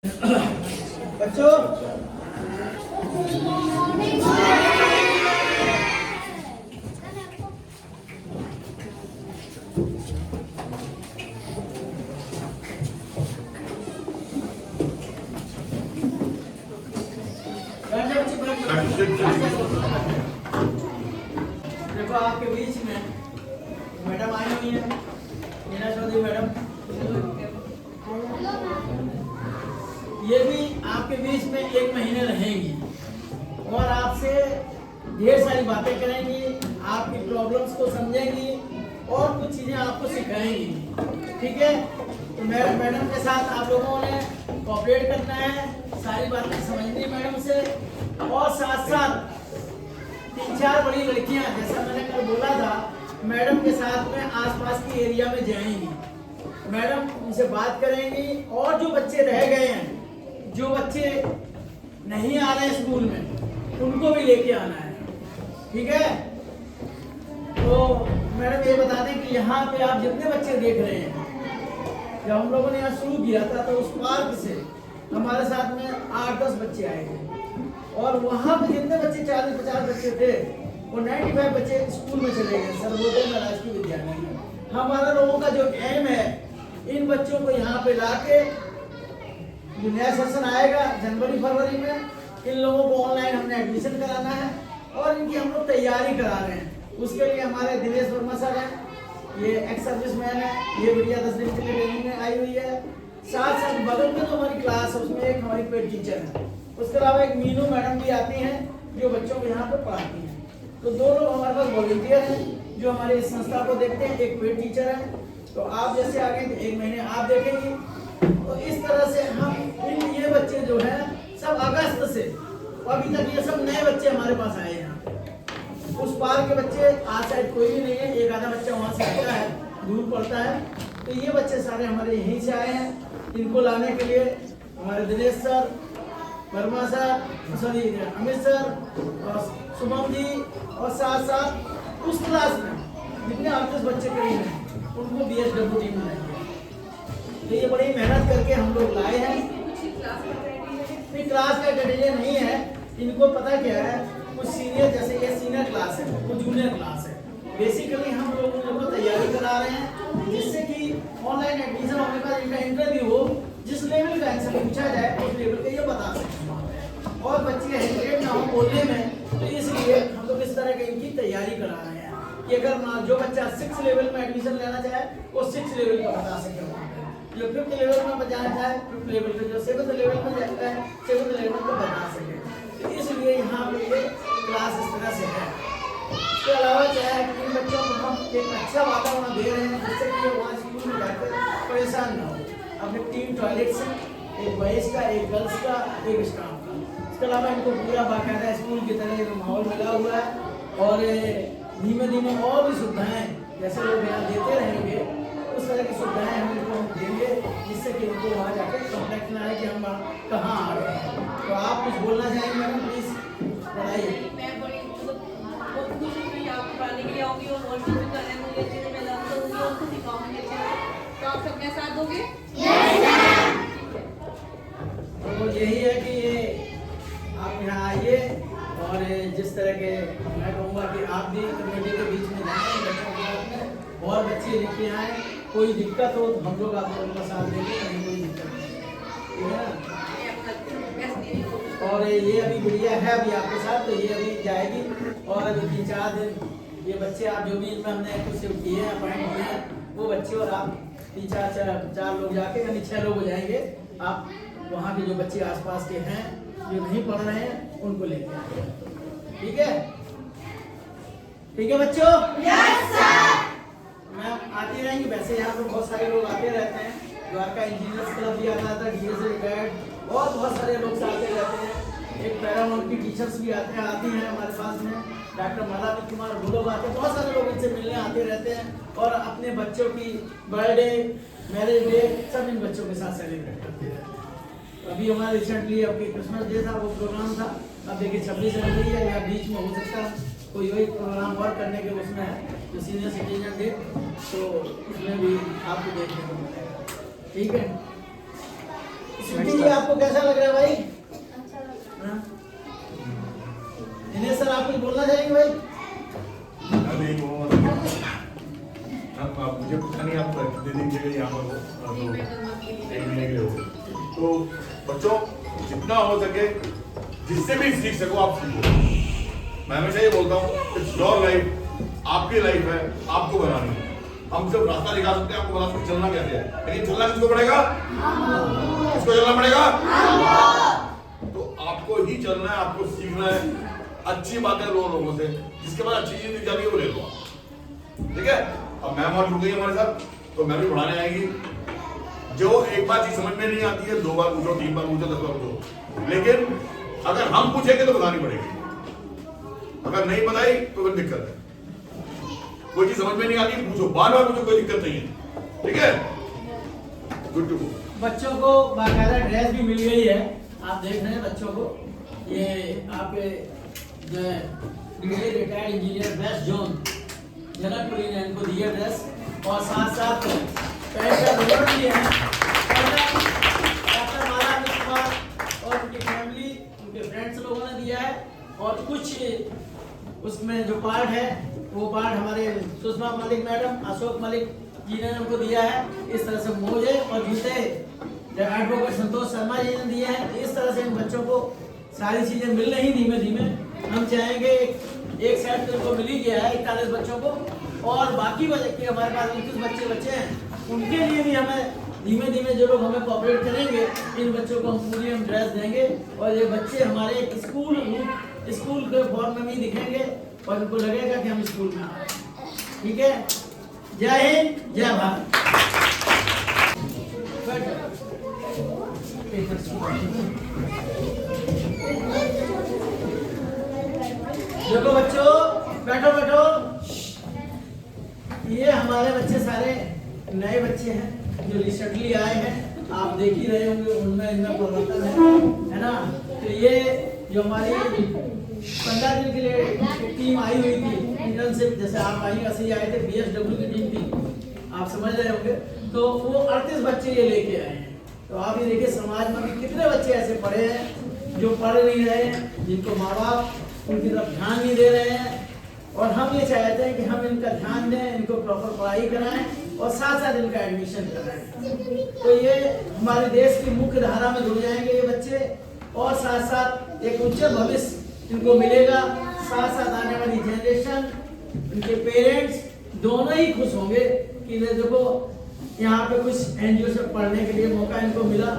बच्चों देखो आपके बीच में मैडम आई हुई है, मीना चौधरी मैडम। ये भी आपके बीच में 1 महीने रहेंगी और आपसे ढेर सारी बातें करेंगी, आपकी प्रॉब्लम्स को समझेंगी और कुछ चीजें आपको सिखाएंगी। ठीक है, तो मैडम के साथ आप लोगों ने कोऑपरेट करना है, सारी बातें समझनी मैडम से। और साथ साथ 3-4 बड़ी लड़कियां, जैसा मैंने कल बोला था, मैडम के साथ में आसपास की एरिया में जाएंगी। मैडम उनसे बात करेंगी और जो बच्चे रह गए हैं, जो बच्चे नहीं आ रहे हैं स्कूल में, उनको भी लेके आना है। ठीक है, तो मैडम ये बता दें कि यहाँ पे आप जितने बच्चे देख रहे हैं, जब हम लोगों ने यहाँ शुरू किया था तो उस पार्क से हमारे साथ में 8-10 बच्चे आए थे और वहाँ पे जितने बच्चे 40-50 बच्चे थे, वो 95 बच्चे स्कूल में चले गए, सर्वोदय राजकीय विद्यालय में। हमारा लोगों का जो एम है, इन बच्चों को यहाँ पे लाके, जो नया सेशन आएगा जनवरी-फरवरी में, इन लोगों को ऑनलाइन हमने एडमिशन कराना है और इनकी हम लोग तैयारी करा रहे हैं। उसके लिए हमारे दिनेश वर्मा सर हैं, ये एक्स सर्विस मैन है, ये बिटिया 10 दिन के लिए ट्रेनिंग में आई हुई है। साथ साथ बगल में जो हमारी क्लास है उसमें एक हमारी पेड टीचर है, उसके अलावा एक मीनू मैडम भी आती हैं जो बच्चों को यहाँ पर पढ़ाती हैं। तो 2 लोग हमारे पास वॉलंटियर हैं जो हमारी इस संस्था को देखते हैं, एक पेड टीचर है। तो आप जैसे आगे 1 महीने आप देखेंगे, तो इस तरह से हम ये बच्चे जो है सब अगस्त से अभी तक ये सब नए बच्चे हमारे पास आए हैं। उस पार के बच्चे आज शायद कोई भी नहीं है, एक आधा बच्चा वहाँ से आता है, दूर पड़ता है। तो ये बच्चे सारे हमारे यहीं से आए हैं। इनको लाने के लिए हमारे Dinesh sir, Verma sir, sorry Amit sir और शुभम जी, और साथ साथ उस क्लास में जितने 38 बच्चे करीब हैं उनको BSW टीम में लाएंगे। तो ये बड़ी मेहनत करके हम लोग लाए हैं। क्लास का क्राइटेरिया नहीं है, इनको पता क्या है, कुछ सीनियर, जैसे ये सीनियर क्लास है, वो जूनियर क्लास है। बेसिकली हम लोग उन लोगों को तैयारी करा रहे हैं जिससे कि ऑनलाइन एडमिशन होने का इनका इंटरव्यू हो, जिस लेवल का आंसर पूछा जाए उस लेवल का ये बता सकें और बच्चे हेजिटेट ना हो बोलने में। तो इसलिए हम लोग इस तरह की इनकी तैयारी करा रहे हैं कि अगर जो बच्चा 6 लेवल में एडमिशन लेना चाहे वो 6 लेवल का बता सके, जो 5th लेवल में जाना चाहे 5th लेवल पे, जो 7th लेवल में जाता है 7th लेवल को बता सके। तो इसलिए यहाँ पे ये क्लास इस तरह से है। इसके अलावा क्या है कि इन बच्चों को हम एक अच्छा वातावरण दे रहे हैं जिससे कि वहाँ स्कूल में जाकर परेशान ना हो। अपने 3 टॉयलेट से, एक बॉयज़ का, एक गर्ल्स का, एक स्टाफ का। इसके अलावा इनको पूरा बाकायदा स्कूल की तरह माहौल मिला हुआ है और धीमे धीमे और भी सुविधाएँ जैसे लोग यहाँ देते रहेंगे उस तरह की सुविधाएँ हम इनको देंगे, जिससे कि उनको वहाँ जाकर कॉन्टैक्ट ना आए कि हम कहाँ आ रहे हैं। तो आप कुछ बोलना चाहेंगे मैडम, प्लीज़ बताइए। मैं बड़ी बहुत खुश हूँ कि आपको पढ़ाने के लिए आऊँगी और भी कुछ करने मुझे चीज़ें मैं लर्न करूँगी और कुछ सिखाऊँगी अच्छे से। तो आप सब मेरे साथ दोगे? तो यही है कि ये आप यहाँ आइए और जिस तरह के मैं कहूँगा कि आप भी कम्युनिटी के बीच में जाएँ, बच्चों के साथ में और बच्चे लेके आएँ। कोई दिक्कत हो तो हम लोग आप लोगों का साथ देंगे, कहीं कोई दिक्कत नहीं, ठीक है ना। और ये अभी गुड़िया है अभी आपके साथ, तो ये अभी जाएगी और अभी 3-4 दिन ये बच्चे आप जो भी इनमें हमने कुछ किए हैं, अपॉइंट किए हैं, वो बच्चे और आप 3-4 लोग जाके, यानी 6 लोग हो जाएंगे। आप वहाँ के जो बच्चे आसपास के हैं जो नहीं पढ़ रहे हैं उनको लेके आए, ठीक है? ठीक है बच्चों? Yes sir. मैम आती रहेंगी, वैसे यहाँ पे बहुत सारे लोग आते रहते हैं, द्वारका इंजीनियर्स क्लब भी आता था, DSA रिटायर्ड और बहुत सारे लोग आते रहते हैं। एक पैरामाउंट की टीचर्स भी आती हैं हमारे पास में, डॉक्टर मलामित कुमार, वो लोग आते हैं। बहुत सारे लोग इनसे मिलने आते रहते हैं और अपने बच्चों की बर्थडे, मैरिज डे सब इन बच्चों के साथ सेलिब्रेट करते हैं। अभी हमारा रिसेंटली अभी क्रिसमस डे था, वो प्रोग्राम था। अब देखिए 26 जनवरी है, या बीच में हो सकता है कोई वही प्रोग्राम और करने के उसमें है, जो सीनियर सिटीजन डे, तो उसमें भी आपको देखने को मिलेगा, ठीक है। स्वीटी जी आपको कैसा लग रहा है भाई? अच्छा लगा। हाँ? दिनेश सर आप कुछ बोलना चाहेंगे भाई? अभी वो आप मुझे पता नहीं आप कितने दिन के लिए यहाँ पर हो, तो 1 महीने के लिए हो, तो बच्चों जितना हो सके जिससे भी सीख सको आप सीखो। मैं हमेशा ये बोलता हूँ इट्स योर लाइफ, आपकी लाइफ है, आपको बनानी है। हम सिर्फ रास्ता दिखा सकते हैं, आपको बता सकते चलना कैसे है, लेकिन चलना किसको पड़ेगा? किसको चलना पड़ेगा? तो आपको ही चलना है, आपको सीखना है। अच्छी बातें लो लोगों से, जिसके बाद अच्छी चीज दिख जाती है वो ले लो, ठीक है? अब मैम और जुड़ गई हमारे साथ, तो मैम भी पढ़ाने आएगी। जो एक बार चीज समझ में नहीं आती है 2 बार पूछो, 3 बार पूछो, 10 बार पूछो, लेकिन अगर हम पूछेंगे तो बतानी पड़ेगी। अगर नहीं बताई तो कोई दिक्कत है। कोई चीज समझ में नहीं आती पूछो, बार-बार पूछो, कोई दिक्कत नहीं है, ठीक है? Good to go. बच्चों को बाकायदा ड्रेस भी मिल गई है, आप देख रहे हैं बच्चों को। ये आपके जो है retired engineer west zone Janakpuri ने इनको दिया ड्रेस, और साथ साथ पैंट का रिवॉर्ड भी है। डॉक्टर माला कुमार और उनकी फैमिली, उनके फ्रेंड्स लोगों ने दिया है, और कुछ उसमें जो पार्ट है वो पार्ट हमारे सुषमा मलिक मैडम, अशोक मलिक जी ने उनको दिया है। इस तरह से मोजे और जूते एडवोकेट संतोष शर्मा जी ने दिए हैं। इस तरह से इन बच्चों को सारी चीजें मिल रही धीमे धीमे। हम चाहेंगे एक साइड तो इनको मिल ही गया है 41 बच्चों को, और बाकी बच्चे हमारे पास 29 बच्चे हैं, उनके लिए भी हमें धीमे धीमे जो लोग हमें कोऑपरेट करेंगे, इन बच्चों को हम पूरी हम ड्रेस देंगे, और ये बच्चे हमारे स्कूल के फॉर्म में भी दिखेंगे और इनको लगेगा कि हम स्कूल में आ रहे हैं। ठीक है? जय हिंद, जय भारत। देखो बच्चों, बैठो बैठो। ये हमारे बच्चे सारे नए बच्चे हैं जो रिसेंटली आए हैं। आप देख ही रहे होंगे उनमें इनमें परिवर्तन है ना? तो ये जो हमारी 15 दिन के लिए टीम आई हुई थी इंटर्नशिप, जैसे आप आई ऐसे ही आए थे, BSW की टीम थी, आप समझ रहे होंगे। तो वो 38 बच्चे ये लेके आए हैं। तो आप ये देखिए समाज में भी कितने बच्चे ऐसे पढ़े हैं जो पढ़ नहीं रहे हैं, जिनको माँ बाप उनकी तरफ ध्यान नहीं दे रहे हैं, और हम ये चाहते हैं कि हम इनका ध्यान दें, इनको प्रॉपर पढ़ाई कराएं और साथ साथ इनका एडमिशन कराएं। तो ये हमारे देश की मुख्य धारा में जुड़ जाएंगे ये बच्चे, और साथ साथ एक उज्जवल भविष्य इनको मिलेगा। साथ साथ आने वाली जनरेशन, इनके पेरेंट्स दोनों ही खुश होंगे कि देखो यहाँ पे कुछ NGO से पढ़ने के लिए मौका इनको मिला।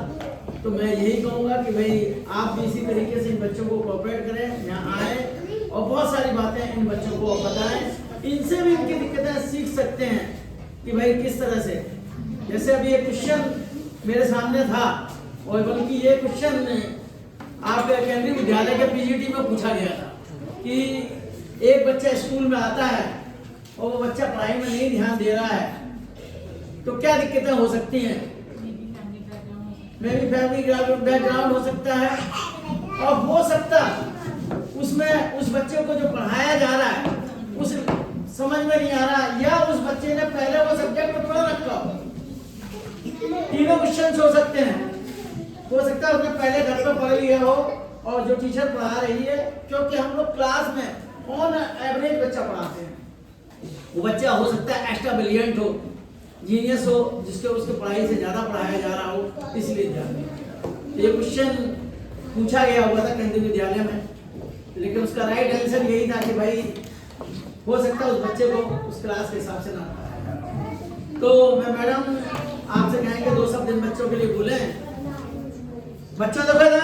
तो मैं यही कहूँगा कि भाई आप भी इसी तरीके से इन बच्चों को कोऑपरेट करें, यहाँ आए और बहुत सारी बातें इन बच्चों को बताएं। इनसे भी इनकी दिक्कतें सीख सकते हैं कि भाई किस तरह से, जैसे अभी ये क्वेश्चन मेरे सामने था, और बल्कि ये क्वेश्चन आपके केंद्रीय विद्यालय के PGT में पूछा गया था कि एक बच्चा स्कूल में आता है और वो बच्चा पढ़ाई में नहीं ध्यान दे रहा है, तो क्या दिक्कतें हो सकती हैं? मेरी फैमिली बैकग्राउंड हो सकता है, और हो सकता उसमें उस बच्चे को जो पढ़ाया जा रहा है उस समझ में नहीं आ रहा, या उस बच्चे ने पहले वो सब्जेक्ट पढ़ रखा हो। तीनों क्वेश्चन हो सकते हैं। हो सकता है उसने पहले घर पे पढ़ लिया हो, और जो टीचर पढ़ा रही है, क्योंकि हम लोग क्लास में ऑन एवरेज बच्चा पढ़ाते हैं, वो बच्चा हो सकता है एक्स्ट्रा ब्रिलियंट हो, जीनियस हो, जिसके उसके पढ़ाई से ज्यादा पढ़ाया जा रहा हो, इसलिए ध्यान। ये क्वेश्चन पूछा गया हुआ था केंद्रीय विद्यालय में, लेकिन उसका राइट आंसर यही था कि भाई हो सकता है उस बच्चे को उस क्लास के हिसाब से ना पढ़ाया। तो मैं मैडम आपसे कहेंगे 2 शब्द इन बच्चों के लिए बोले। बच्चों देखो इधर,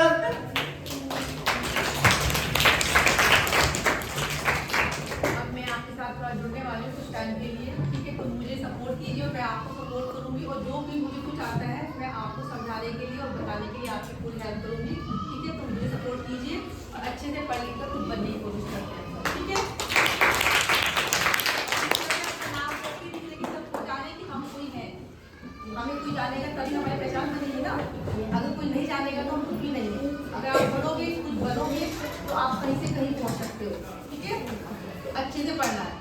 अब मैं आपके साथ थोड़ा जुड़ने वाली हूँ कुछ टाइम के लिए, ठीक है? तो मुझे सपोर्ट कीजिए और मैं आपको सपोर्ट करूंगी, और जो भी मुझे कुछ आता है मैं आपको समझाने के लिए और बताने के लिए आपकी पूरी हेल्प करूंगी, ठीक है? तो मुझे सपोर्ट कीजिए और अच्छे से पढ़ लिख कर कुछ बनने की कोशिश करते हैं, ठीक है? नाम करके नहीं, लेकिन सबको जाने कि हम कोई हैं, हमें कोई जानेगा तभी हमारी पहचान बनेगी ना। अगर कोई नहीं जानेगा तो हम कुछ भी नहीं है। अगर आप बनोगे, कुछ बनोगे, तो आप कहीं से कहीं पहुंच सकते हो, ठीक है? अच्छे से पढ़ना है।